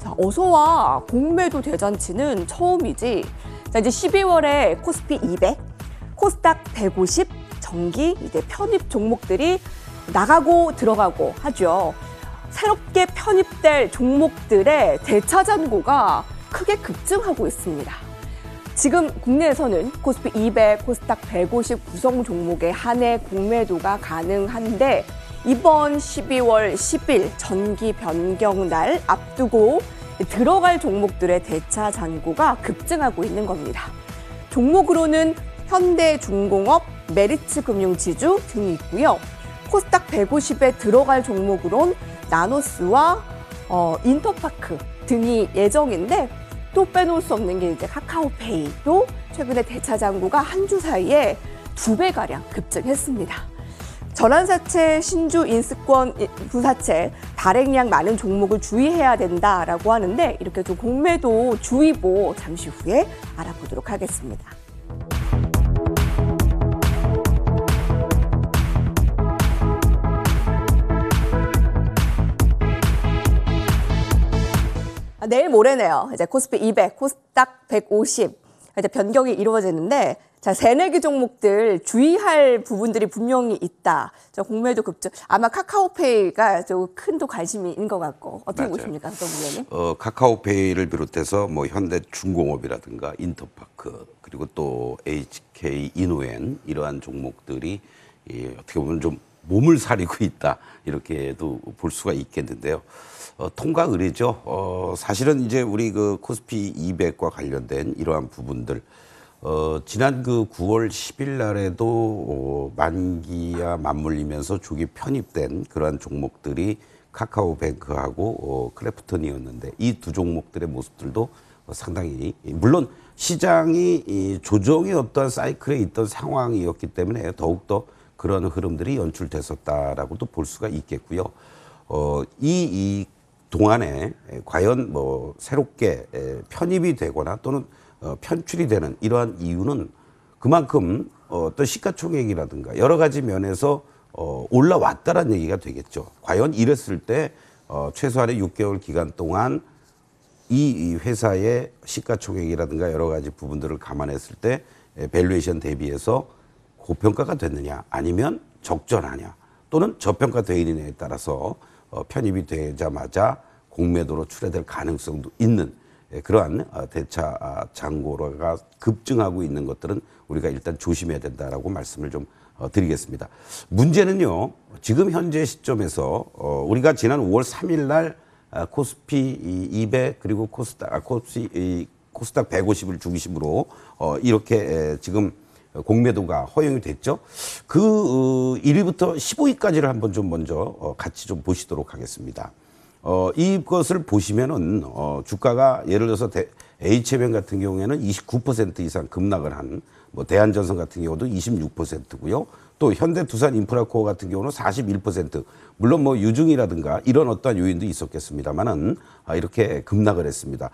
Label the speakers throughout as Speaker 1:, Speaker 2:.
Speaker 1: 자, 어서와 공매도 대잔치는 처음이지. 자, 이제 12월에 코스피 200, 코스닥 150, 정기 이제 편입 종목들이 나가고 들어가고 하죠. 새롭게 편입될 종목들의 대차잔고가 크게 급증하고 있습니다. 지금 국내에서는 코스피 200, 코스닥 150 구성 종목의 한 해 공매도가 가능한데 이번 12월 10일 정기 변경 날 앞두고 들어갈 종목들의 대차잔고가 급증하고 있는 겁니다. 종목으로는 현대중공업, 메리츠금융지주 등이 있고요. 코스닥 150에 들어갈 종목으론 나노스와 인터파크 등이 예정인데 또 빼놓을 수 없는 게 이제 카카오페이도 최근에 대차잔고가 한 주 사이에 2배가량 급증했습니다. 전환사채, 신주 인수권 부사채, 발행량 많은 종목을 주의해야 된다라고 하는데 이렇게 좀 공매도 주의보 잠시 후에 알아보도록 하겠습니다. 내일 모레네요. 이제 코스피 200, 코스닥 150 이제 변경이 이루어지는데 자, 새내기 종목들 주의할 부분들이 분명히 있다. 저 공매도 급증. 아마 카카오페이가 좀 큰 또 관심인 것 같고 어떻게
Speaker 2: 맞아요.
Speaker 1: 보십니까, 선생님?
Speaker 2: 카카오페이를 비롯해서 뭐 현대중공업이라든가 인터파크 그리고 또 HK 이노엔 이러한 종목들이 어떻게 보면 좀 몸을 사리고 있다 이렇게도 볼 수가 있겠는데요. 통과 의례죠. 사실은 이제 우리 그 코스피 200과 관련된 이러한 부분들 지난 그 9월 10일 날에도 만기와 맞물리면서 조기 편입된 그러한 종목들이 카카오뱅크하고 크래프톤이었는데 이 두 종목들의 모습들도 상당히 물론 시장이 조정의 어떠한 사이클에 있던 상황이었기 때문에 더욱더 그런 흐름들이 연출됐었다라고도 볼 수가 있겠고요. 이 동안에 과연 뭐 새롭게 편입이 되거나 또는 편출이 되는 이러한 이유는 그만큼 어떤 시가총액이라든가 여러 가지 면에서 올라왔다라는 얘기가 되겠죠. 과연 이랬을 때 최소한의 6개월 기간 동안 이 회사의 시가총액이라든가 여러 가지 부분들을 감안했을 때 밸류에이션 대비해서 고평가가 됐느냐 아니면 적절하냐 또는 저평가되어 있느냐에 따라서 편입이 되자마자 공매도로 출회될 가능성도 있는 그러한 대차 잔고가 급증하고 있는 것들은 우리가 일단 조심해야 된다라고 말씀을 좀 드리겠습니다. 문제는요, 지금 현재 시점에서 우리가 지난 5월 3일 날 코스피 200 그리고 코스닥 150을 중심으로 이렇게 지금 공매도가 허용이 됐죠. 그 1위부터 15위까지를 한번 좀 먼저 같이 좀 보시도록 하겠습니다. 이것을 보시면은 주가가 예를 들어서 H체변 같은 경우에는 29% 이상 급락을 한 뭐 대한전선 같은 경우도 26%고요. 또 현대두산인프라코어 같은 경우는 41%. 물론 뭐 유증이라든가 이런 어떠한 요인도 있었겠습니다만은 이렇게 급락을 했습니다.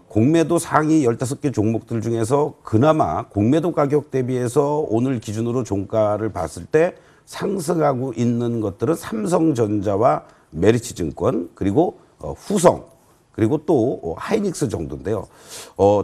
Speaker 2: 공매도 상위 15개 종목들 중에서 그나마 공매도 가격 대비해서 오늘 기준으로 종가를 봤을 때 상승하고 있는 것들은 삼성전자와 메리츠증권 그리고 후성 그리고 또 하이닉스 정도인데요.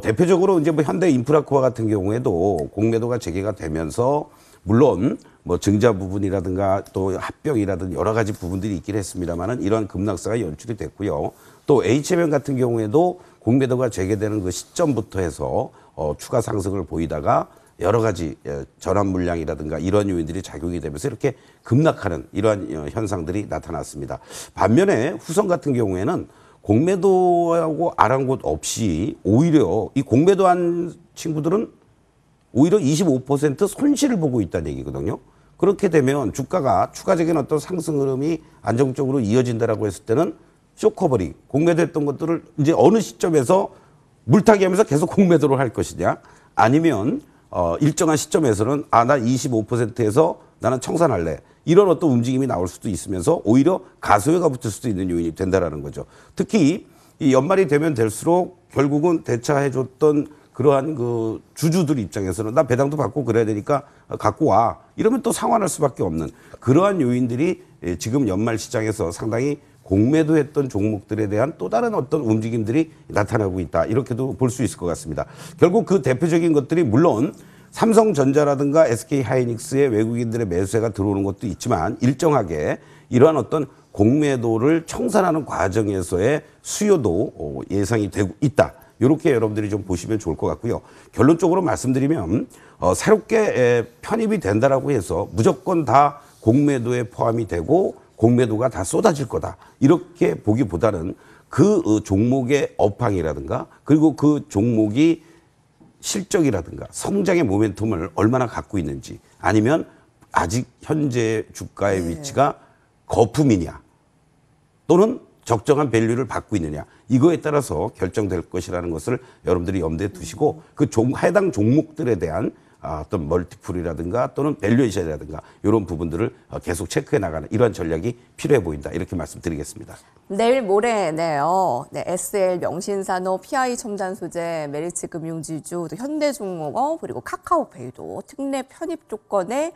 Speaker 2: 대표적으로 이제 뭐 현대인프라코어 같은 경우에도 공매도가 재개가 되면서 물론 뭐 증자 부분이라든가 또 합병이라든가 여러 가지 부분들이 있긴 했습니다만은 이러한 급락세가 연출이 됐고요. 또 H체변 같은 경우에도 공매도가 재개되는 그 시점부터 해서 추가 상승을 보이다가 여러 가지 전환 물량이라든가 이런 요인들이 작용이 되면서 이렇게 급락하는 이러한 현상들이 나타났습니다. 반면에 후성 같은 경우에는 공매도하고 아랑곳 없이 오히려 이 공매도한 친구들은 오히려 25% 손실을 보고 있다는 얘기거든요. 그렇게 되면 주가가 추가적인 어떤 상승 흐름이 안정적으로 이어진다라고 했을 때는 쇼커버리, 공매도했던 것들을 이제 어느 시점에서 물타기 하면서 계속 공매도를 할 것이냐 아니면 일정한 시점에서는 나 25%에서 나는 청산할래. 이런 어떤 움직임이 나올 수도 있으면서 오히려 가소해가 붙을 수도 있는 요인이 된다라는 거죠. 특히 이 연말이 되면 될수록 결국은 대차해줬던 그러한 그 주주들 입장에서는 나 배당도 받고 그래야 되니까 갖고 와. 이러면 또 상환할 수밖에 없는 그러한 요인들이 지금 연말 시장에서 상당히 공매도했던 종목들에 대한 또 다른 어떤 움직임들이 나타나고 있다. 이렇게도 볼 수 있을 것 같습니다. 결국 그 대표적인 것들이 물론 삼성전자라든가 SK하이닉스의 외국인들의 매수세가 들어오는 것도 있지만 일정하게 이러한 어떤 공매도를 청산하는 과정에서의 수요도 예상이 되고 있다. 이렇게 여러분들이 좀 보시면 좋을 것 같고요. 결론적으로 말씀드리면 새롭게 편입이 된다라고 해서 무조건 다 공매도에 포함이 되고 공매도가 다 쏟아질 거다. 이렇게 보기보다는 그 종목의 업황이라든가 그리고 그 종목이 실적이라든가 성장의 모멘텀을 얼마나 갖고 있는지 아니면 아직 현재 주가의 위치가 거품이냐 또는 적정한 밸류를 받고 있느냐 이거에 따라서 결정될 것이라는 것을 여러분들이 염두에 두시고 그 해당 종목들에 대한 어떤 멀티플이라든가 또는 밸류에이션이라든가 이런 부분들을 계속 체크해 나가는 이러한 전략이 필요해 보인다. 이렇게 말씀드리겠습니다.
Speaker 1: 내일 모레네요. 네, SL 명신산업, PI 첨단소재, 메리츠 금융지주, 또 현대중공업 그리고 카카오페이도 특례 편입 조건에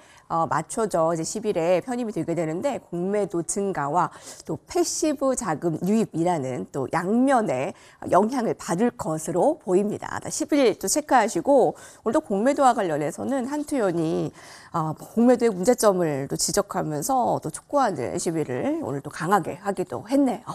Speaker 1: 맞춰져 이제 10일에 편입이 되게 되는데 공매도 증가와 또 패시브 자금 유입이라는 또 양면의 영향을 받을 것으로 보입니다. 10일 또 체크하시고 오늘도 공매도와 관련해서는 한투현이 공매도의 문제점을 또 지적하면서 또 촉구하는 시위를 오늘 또 강하게 하기도 했네요.